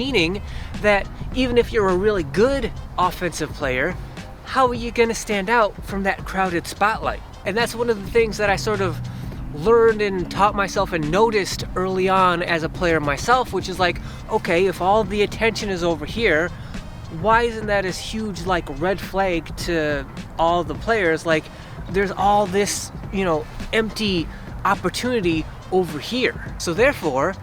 meaning that even if you're a really good offensive player, how are you going to stand out from that crowded spotlight? And that's one of the things that I sort of learned and taught myself and noticed early on as a player myself, which is like, okay, if all the attention is over here, why isn't that this huge like red flag to all the players? Like, there's all this, empty opportunity over here. So therefore,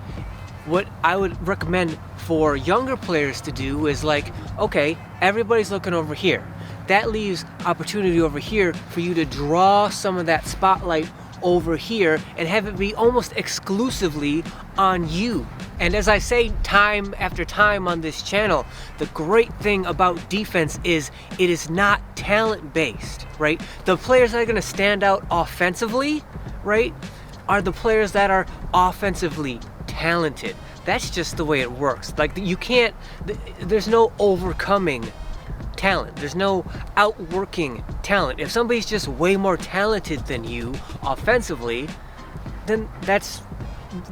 what I would recommend for younger players to do is like, okay, everybody's looking over here. That leaves opportunity over here for you to draw some of that spotlight over here and have it be almost exclusively on you. And as I say time after time on this channel, the great thing about defense is it is not talent based, right? The players that are going to stand out offensively, right, are the players that are offensively talented. That's just the way it works. Like, there's no overcoming talent. There's no outworking talent. If somebody's just way more talented than you offensively, then that's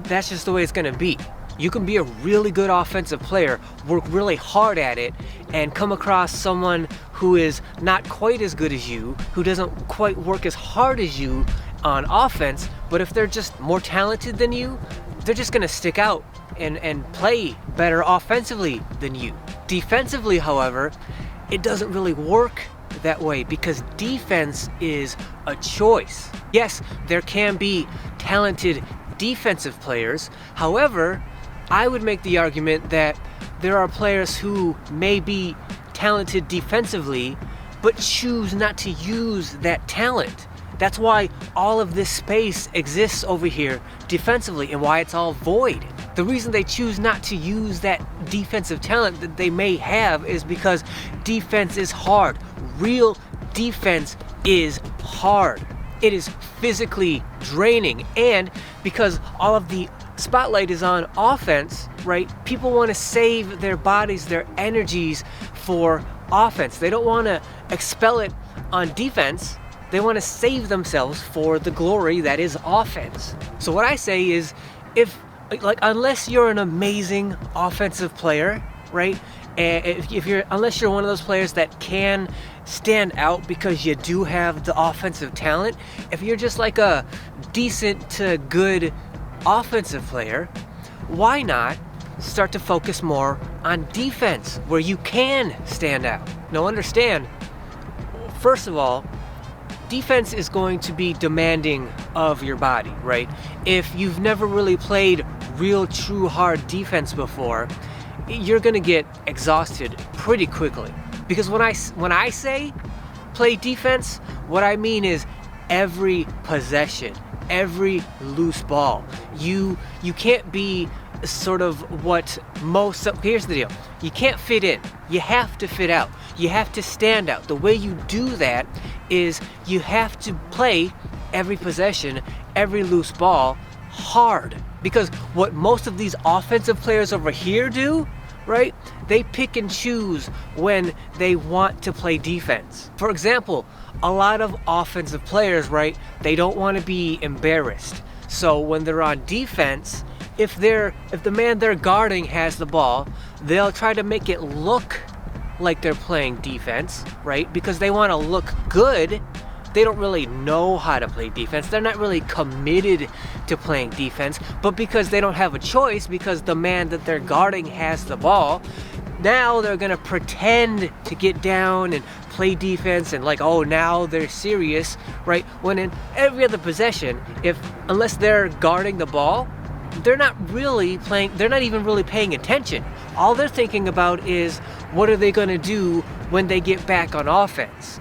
just the way it's going to be. You can be a really good offensive player, work really hard at it, and come across someone who is not quite as good as you, who doesn't quite work as hard as you on offense, but if they're just more talented than you, they're just going to stick out and play better offensively than you. Defensively, however, it doesn't really work that way because defense is a choice. Yes, there can be talented defensive players. However, I would make the argument that there are players who may be talented defensively but choose not to use that talent. That's why all of this space exists over here defensively and why it's all void. The reason they choose not to use that defensive talent that they may have is because defense is hard. Real defense is hard. It is physically draining, and because all of the spotlight is on offense, right? People want to save their bodies, their energies for offense. They don't want to expel it on defense. They want to save themselves for the glory that is offense. So what I say is, unless you're an amazing offensive player, right? And unless you're one of those players that can stand out because you do have the offensive talent, if you're just like a decent to good offensive player, why not start to focus more on defense where you can stand out? Now understand, first of all, defense is going to be demanding of your body, right? If you've never really played real, true, hard defense before, you're gonna get exhausted pretty quickly. Because when I say play defense, what I mean is every possession, every loose ball. You can't be sort of here's the deal. You can't fit in. You have to fit out. You have to stand out. The way you do that is you have to play every possession, every loose ball hard. Because what most of these offensive players over here do, right? They pick and choose when they want to play defense. For example, a lot of offensive players, right? They don't want to be embarrassed. So when they're on defense, if the man they're guarding has the ball, they'll try to make it look like they're playing defense, right? Because they want to look good. They don't really know how to play defense. They're not really committed to playing defense, but because they don't have a choice, because the man that they're guarding has the ball, now they're gonna pretend to get down and play defense and now they're serious, right? When in every other possession, unless they're guarding the ball, they're not even really paying attention. All they're thinking about is what are they gonna do when they get back on offense?